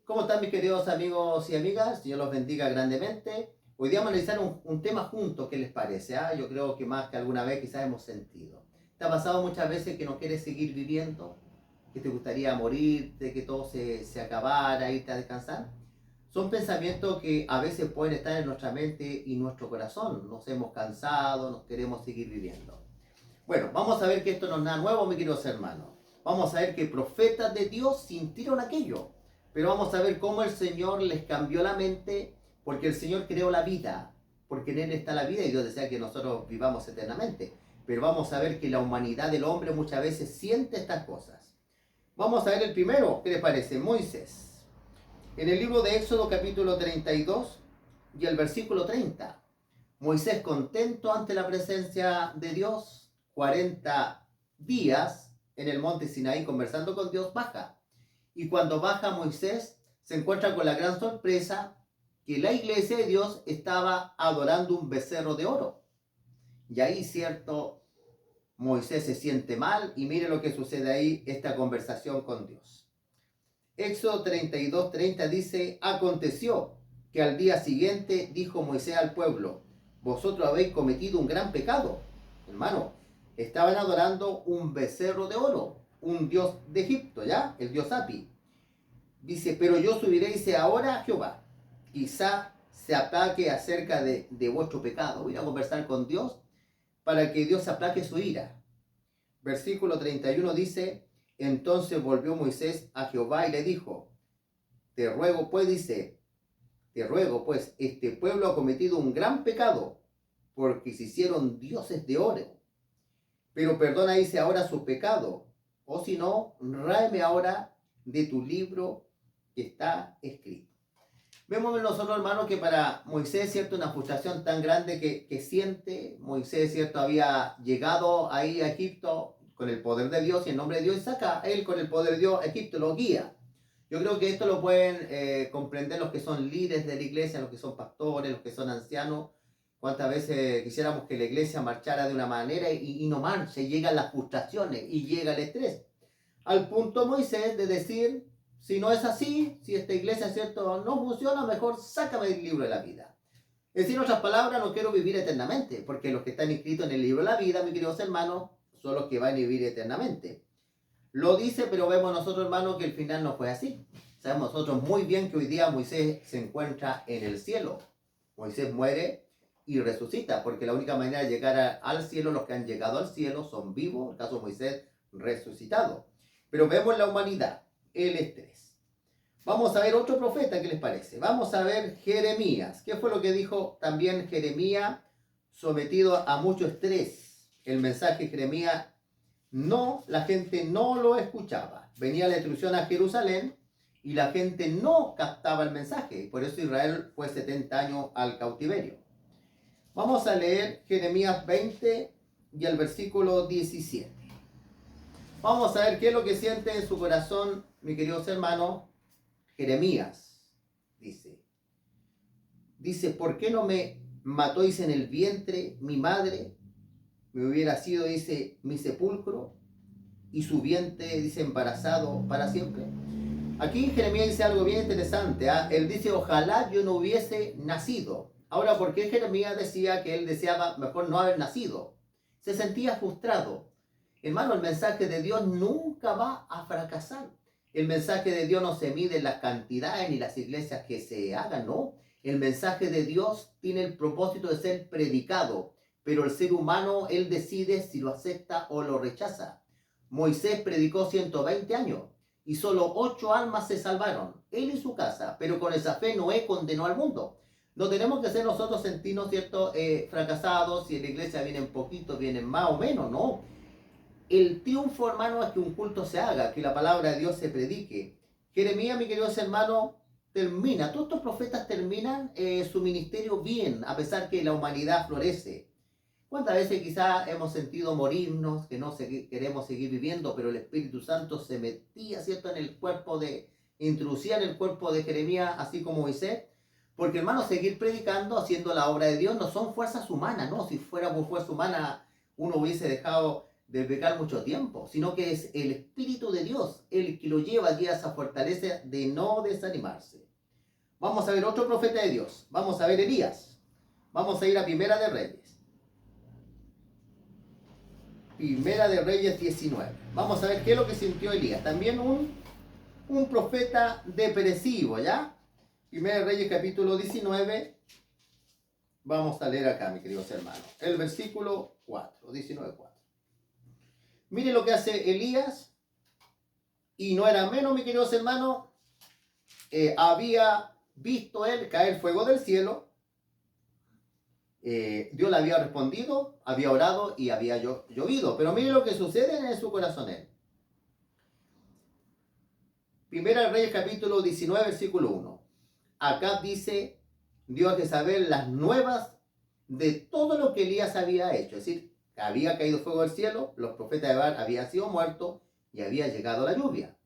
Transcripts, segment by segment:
¿Cómo están mis queridos amigos y amigas? Dios los bendiga grandemente. Hoy día vamos a analizar un tema juntos, ¿qué les parece? Yo creo que más que alguna vez quizás hemos sentido. ¿Te ha pasado muchas veces que no quieres seguir viviendo? ¿Que te gustaría morir, de que todo se acabara, irte a descansar? Son pensamientos que a veces pueden estar en nuestra mente y nuestro corazón. Nos hemos cansado, nos queremos seguir viviendo. Bueno, vamos a ver que esto no es nada nuevo, mis queridos hermanos. Vamos a ver que profetas de Dios sintieron aquello. Pero vamos a ver cómo el Señor les cambió la mente, porque el Señor creó la vida, porque en Él está la vida y Dios desea que nosotros vivamos eternamente. Pero vamos a ver que la humanidad del hombre muchas veces siente estas cosas. Vamos a ver el primero, ¿qué les parece? Moisés. En el libro de Éxodo capítulo 32 y el versículo 30. Moisés contento ante la presencia de Dios, 40 días en el monte Sinaí conversando con Dios, baja. Y cuando baja Moisés, se encuentra con la gran sorpresa que la iglesia de Dios estaba adorando un becerro de oro. Y ahí, cierto, Moisés se siente mal y mire lo que sucede ahí, esta conversación con Dios. Éxodo 32:30 dice, aconteció que al día siguiente dijo Moisés al pueblo, vosotros habéis cometido un gran pecado. Hermano, estaban adorando un becerro de oro, un dios de Egipto, ¿ya? El dios Api. Dice, pero yo subiré, dice, ahora a Jehová. Quizá se aplaque acerca de vuestro pecado. Voy a conversar con Dios para que Dios aplaque su ira. Versículo 31 dice, entonces volvió Moisés a Jehová y le dijo, te ruego pues, dice, te ruego pues, este pueblo ha cometido un gran pecado, porque se hicieron dioses de oro. Pero perdona, dice, ahora su pecado, o si no, ráeme ahora de tu libro que está escrito. Vemos nosotros, hermanos, que para Moisés, cierto, una frustración tan grande que siente. Moisés, cierto, había llegado ahí a Egipto con el poder de Dios y en nombre de Dios, y saca a él con el poder de Dios, Egipto lo guía. Yo creo que esto lo pueden comprender los que son líderes de la iglesia, los que son pastores, los que son ancianos. Cuántas veces quisiéramos que la iglesia marchara de una manera y no marcha, y llegan las frustraciones y llega el estrés. Al punto Moisés de decir, si no es así, si esta iglesia, cierto, no funciona, mejor sácame del libro de la vida. Es decir, en otras palabras, no quiero vivir eternamente, porque los que están inscritos en el libro de la vida, mis queridos hermanos, son los que van a vivir eternamente. Lo dice, pero vemos nosotros, hermanos, que el final no fue así. Sabemos nosotros muy bien que hoy día Moisés se encuentra en el cielo. Moisés muere y resucita, porque la única manera de llegar al cielo, los que han llegado al cielo son vivos, en el caso de Moisés, resucitado. Pero vemos la humanidad, el estrés. Vamos a ver otro profeta, ¿qué les parece? Vamos a ver Jeremías. ¿Qué fue lo que dijo también Jeremías sometido a mucho estrés? El mensaje de Jeremías, no, la gente no lo escuchaba. Venía la destrucción a Jerusalén y la gente no captaba el mensaje. Por eso Israel fue 70 años al cautiverio. Vamos a leer Jeremías 20 y el versículo 17. Vamos a ver qué es lo que siente en su corazón, mis queridos hermanos. Jeremías dice, ¿por qué no me matóis en el vientre mi madre? Me hubiera sido, dice, mi sepulcro y su vientre, dice, embarazado para siempre. Aquí Jeremías dice algo bien interesante. Él dice, ojalá yo no hubiese nacido. Ahora, ¿por qué Jeremías decía que él deseaba mejor no haber nacido? Se sentía frustrado. Hermano, el mensaje de Dios nunca va a fracasar. El mensaje de Dios no se mide en las cantidades ni las iglesias que se hagan, no. El mensaje de Dios tiene el propósito de ser predicado, pero el ser humano, él decide si lo acepta o lo rechaza. Moisés predicó 120 años y solo 8 almas se salvaron, él y su casa, pero con esa fe Noé condenó al mundo. No tenemos que ser nosotros sentirnos, ¿cierto?, fracasados, si en la iglesia vienen poquitos, vienen más o menos, no. El triunfo, hermano, es que un culto se haga, que la palabra de Dios se predique. Jeremías, mis queridos hermanos, termina, todos estos profetas terminan su ministerio bien, a pesar que la humanidad florece. ¿Cuántas veces quizás hemos sentido morirnos, que no queremos seguir viviendo, pero el Espíritu Santo se metía, ¿cierto?, en el cuerpo introducía en el cuerpo de Jeremías, así como Moisés? Porque, hermano, seguir predicando, haciendo la obra de Dios, no son fuerzas humanas, ¿no? Si fuera por fuerza humana, uno hubiese dejado de pecar mucho tiempo, sino que es el Espíritu de Dios el que lo lleva a esa fortaleza de no desanimarse. Vamos a ver otro profeta de Dios. Vamos a ver Elías. Vamos a ir a Primera de Reyes. Primera de Reyes 19. Vamos a ver qué es lo que sintió Elías. También un profeta depresivo, ¿ya? Primera de Reyes capítulo 19. Vamos a leer acá, mis queridos hermanos. El versículo 4, 19:4. Mire lo que hace Elías. Y no era menos, mis queridos hermanos. Había visto él caer fuego del cielo. Dios le había respondido, había orado y había llovido. Pero mire lo que sucede en su corazón él. Primera de Reyes capítulo 19, versículo 1. Acá dice Dios a Jezabel las nuevas de todo lo que Elías había hecho. Es decir, había caído fuego del cielo, los profetas de Baal habían sido muertos y había llegado la lluvia.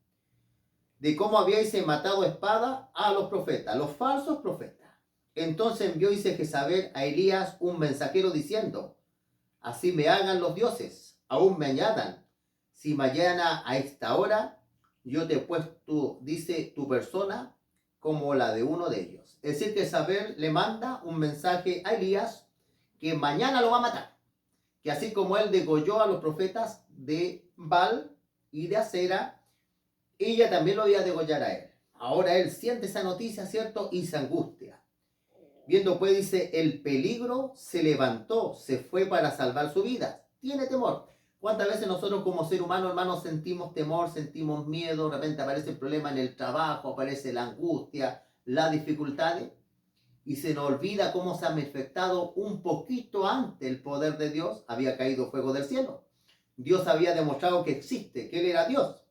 De cómo habíais matado a espada a los profetas, los falsos profetas. Entonces envió Jezabel a Elías un mensajero diciendo: así me hagan los dioses, aún me añadan, si mañana a esta hora yo te he puesto, dice, tu persona como la de uno de ellos. Es decir, que Jezabel le manda un mensaje a Elías que mañana lo va a matar. Que así como él degolló a los profetas de Baal y de Acera, ella también lo iba a degollar a él. Ahora él siente esa noticia, ¿cierto? Y se angustia. Viendo pues, dice, el peligro, se levantó, se fue para salvar su vida. Tiene temor. ¿Cuántas veces nosotros como ser humano, hermanos, sentimos temor, sentimos miedo? De repente aparece el problema en el trabajo, aparece la angustia, las dificultades. Y se nos olvida cómo se ha manifestado un poquito antes el poder de Dios. Había caído fuego del cielo. Dios había demostrado que existe, que Él era Dios.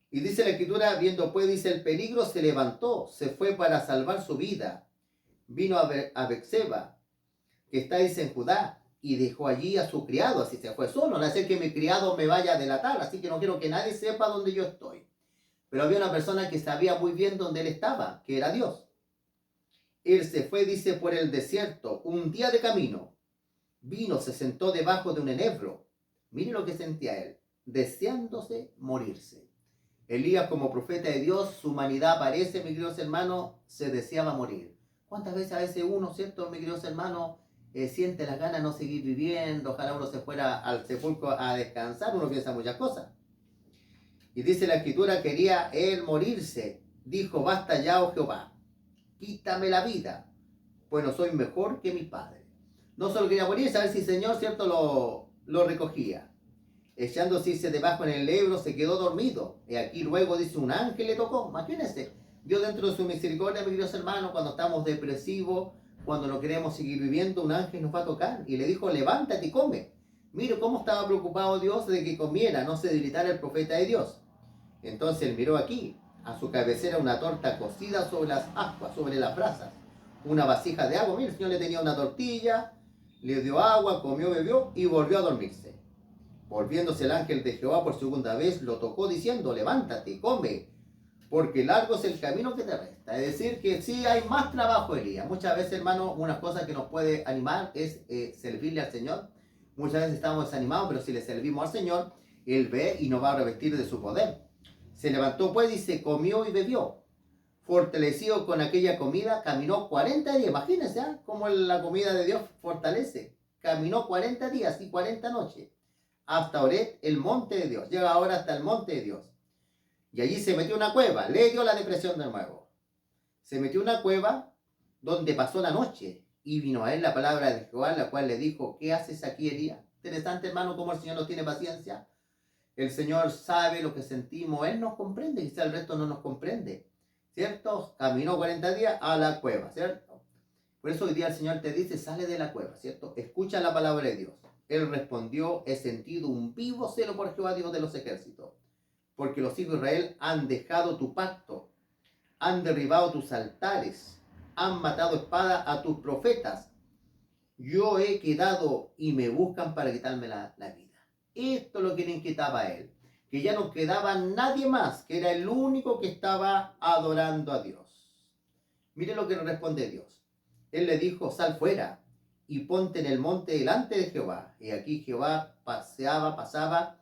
Y dice la Escritura, viendo pues, dice, el peligro, se levantó, se fue para salvar su vida. Vino a Berseba, que está, dice, en Judá, y dejó allí a su criado, así se fue solo, no hace que mi criado me vaya a delatar, así que no quiero que nadie sepa dónde yo estoy. Pero había una persona que sabía muy bien dónde él estaba, que era Dios. Él se fue, dice, por el desierto, un día de camino. Vino, se sentó debajo de un enebro. Mire lo que sentía él, deseándose morirse. Elías, como profeta de Dios, su humanidad aparece, mis queridos hermanos, se deseaba morir. ¿Cuántas veces uno, cierto, mis queridos hermanos, siente las ganas de no seguir viviendo? Ojalá uno se fuera al sepulcro a descansar, uno piensa muchas cosas. Y dice la Escritura, quería él morirse. Dijo, basta ya, oh Jehová, quítame la vida, pues no soy mejor que mi padre. No solo quería morirse, a ver si el Señor, cierto, lo recogía. Echándose debajo en el lebro, se quedó dormido. Y aquí luego, dice, un ángel le tocó. Imagínense, Dios dentro de su misericordia, mis queridos hermanos, cuando estamos depresivos, cuando no queremos seguir viviendo, un ángel nos va a tocar. Y le dijo, levántate y come. Mire cómo estaba preocupado Dios de que comiera, no se debilitara el profeta de Dios. Entonces él miró aquí, a su cabecera una torta cocida sobre las ascuas, sobre las brasas. Una vasija de agua. Mire, el Señor le tenía una tortilla, le dio agua, comió, bebió y volvió a dormirse. Volviéndose el ángel de Jehová por segunda vez, lo tocó diciendo, levántate, come, porque largo es el camino que te resta. Es decir, que sí hay más trabajo, Elías. Muchas veces, hermano, una cosa que nos puede animar es servirle al Señor. Muchas veces estamos desanimados, pero si le servimos al Señor, Él ve y nos va a revestir de su poder. Se levantó pues y se comió y bebió. Fortalecido con aquella comida, caminó 40 días. Imagínense, ¿eh? Cómo la comida de Dios fortalece. Caminó 40 días y 40 noches. Hasta Oret, el monte de Dios. Llega ahora hasta el monte de Dios. Y allí se metió en una cueva. Le dio la depresión de nuevo. Se metió en una cueva donde pasó la noche. Y vino a él la palabra de Jehová, la cual le dijo, ¿qué haces aquí, Elías? Interesante, hermano, cómo el Señor nos tiene paciencia. El Señor sabe lo que sentimos. Él nos comprende. Quizá el resto no nos comprende. ¿Cierto? Caminó 40 días a la cueva. ¿Cierto? Por eso hoy día el Señor te dice, sale de la cueva. ¿Cierto? Escucha la palabra de Dios. Él respondió, he sentido un vivo celo por Jehová, Dios de los ejércitos, porque los hijos de Israel han dejado tu pacto, han derribado tus altares, han matado espada a tus profetas. Yo he quedado y me buscan para quitarme la vida. Esto es lo que le inquietaba a él, que ya no quedaba nadie más, que era el único que estaba adorando a Dios. Mire lo que le responde Dios. Él le dijo, sal fuera y ponte en el monte delante de Jehová. Y aquí Jehová pasaba,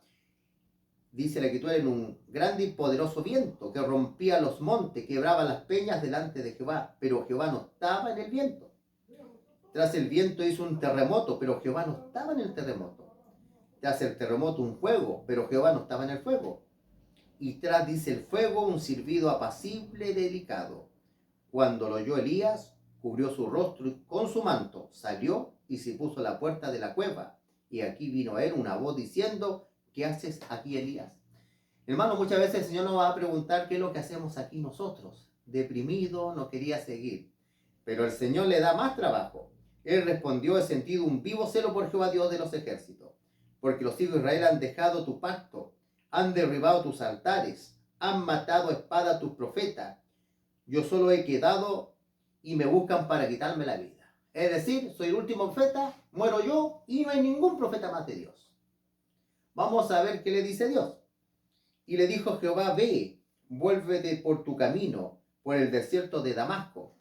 dice la escritura, en un grande y poderoso viento que rompía los montes, quebraba las peñas delante de Jehová, pero Jehová no estaba en el viento. Tras el viento hizo un terremoto, pero Jehová no estaba en el terremoto. Tras el terremoto un fuego, pero Jehová no estaba en el fuego. Y tras, dice, el fuego un silbido apacible y delicado. Cuando lo oyó Elías, cubrió su rostro con su manto, salió y se puso a la puerta de la cueva. Y aquí vino a él una voz diciendo, ¿qué haces aquí, Elías? Hermano, muchas veces el Señor nos va a preguntar qué es lo que hacemos aquí nosotros. Deprimido, no quería seguir. Pero el Señor le da más trabajo. Él respondió, he sentido un vivo celo por Jehová Dios de los ejércitos, porque los hijos de Israel han dejado tu pacto, han derribado tus altares, han matado a espada a tus profetas. Yo solo he quedado y me buscan para quitarme la vida. Es decir, soy el último profeta, muero yo y no hay ningún profeta más de Dios. Vamos a ver qué le dice Dios. Y le dijo Jehová, ve, vuélvete por tu camino, por el desierto de Damasco.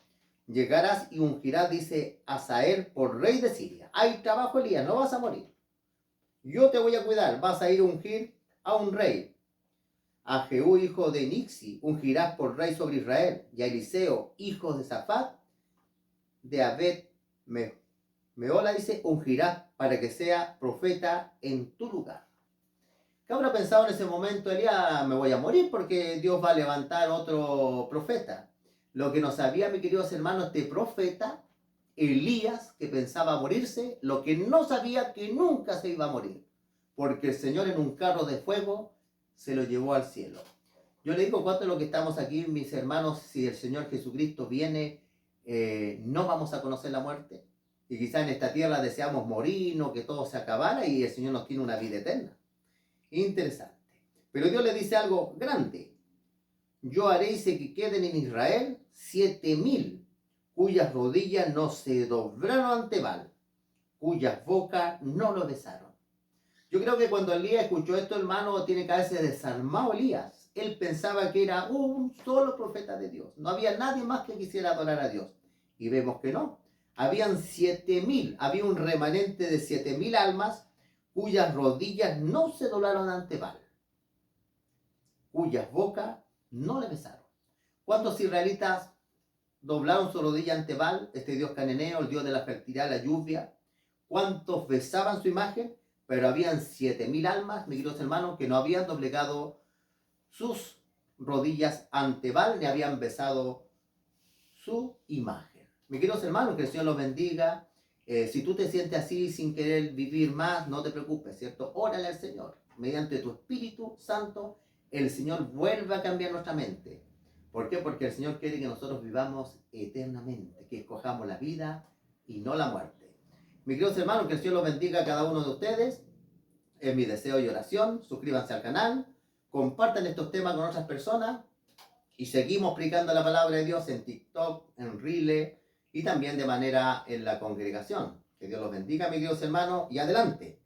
Llegarás y ungirás, dice, a Hazael por rey de Siria. Hay trabajo, Elías, no vas a morir. Yo te voy a cuidar, vas a ir a ungir a un rey. A Jehú, hijo de Nixi, ungirás por rey sobre Israel. Y a Eliseo, hijo de Safat, de Abed Meola, dice, ungirás para que sea profeta en tu lugar. ¿Qué habrá pensado en ese momento? Elías, me voy a morir porque Dios va a levantar otro profeta. Lo que no sabía, mis queridos hermanos, este profeta, Elías, que pensaba morirse, lo que no sabía que nunca se iba a morir, porque el Señor en un carro de fuego se lo llevó al cielo. Yo le digo, ¿cuánto es lo que estamos aquí, mis hermanos? Si el Señor Jesucristo viene, no vamos a conocer la muerte. Y quizá en esta tierra deseamos morir, no que todo se acabara y el Señor nos tiene una vida eterna. Interesante. Pero Dios le dice algo grande. Yo haré que queden en Israel 7,000, cuyas rodillas no se doblaron ante Baal, cuyas bocas no lo besaron. Yo creo que cuando Elías escuchó esto, hermano, tiene que haberse desarmado Elías. Él pensaba que era un solo profeta de Dios. No había nadie más que quisiera adorar a Dios. Y vemos que no. Habían 7,000, había un remanente de 7,000 almas cuyas rodillas no se doblaron ante Baal, cuyas bocas no le besaron. ¿Cuántos israelitas doblaron su rodilla ante Baal, este dios cananeo, el dios de la fertilidad, la lluvia? ¿Cuántos besaban su imagen? Pero habían 7,000 almas, mis queridos hermanos, que no habían doblegado sus rodillas ante Baal, ni habían besado su imagen. Mis queridos hermanos, que el Señor los bendiga. Si tú te sientes así sin querer vivir más, no te preocupes, ¿cierto? Órale al Señor. Mediante tu Espíritu Santo, el Señor vuelve a cambiar nuestra mente. ¿Por qué? Porque el Señor quiere que nosotros vivamos eternamente, que escojamos la vida y no la muerte. Mis queridos hermanos, que el Señor los bendiga a cada uno de ustedes. Es mi deseo y oración. Suscríbanse al canal, compartan estos temas con otras personas y seguimos predicando la palabra de Dios en TikTok, en Rile y también de manera en la congregación. Que Dios los bendiga, mis queridos hermanos, y adelante.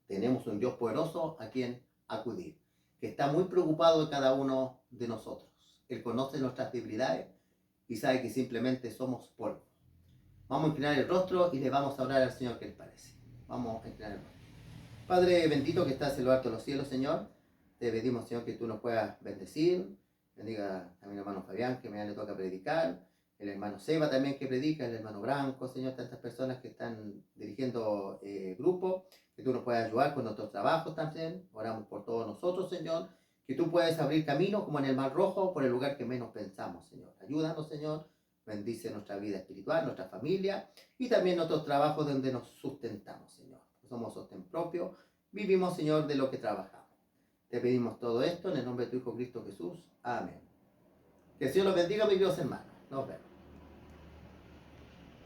Tenemos un Dios poderoso a quien acudir, que está muy preocupado de cada uno de nosotros. Él conoce nuestras debilidades y sabe que simplemente somos polvo. Vamos a inclinar el rostro y le vamos a orar al Señor, ¿qué les parece? Vamos a inclinar el rostro. Padre bendito que estás en lo alto de los cielos, Señor, te pedimos, Señor, que tú nos puedas bendecir. Bendiga a mi hermano Fabián, que mañana le toca predicar, el hermano Seba también que predica, el hermano Branco, Señor, tantas personas que están dirigiendo grupos, que tú nos puedas ayudar con nuestros trabajos también. Oramos por todos nosotros, Señor, que tú puedes abrir camino como en el Mar Rojo, por el lugar que menos pensamos, Señor. Ayúdanos, Señor, bendice nuestra vida espiritual, nuestra familia y también nuestros trabajos donde nos sustentamos, Señor. Somos sostén propio, vivimos, Señor, de lo que trabajamos. Te pedimos todo esto en el nombre de tu Hijo Cristo Jesús. Amén. Que el Señor los bendiga, mis queridos hermanos. Nos vemos.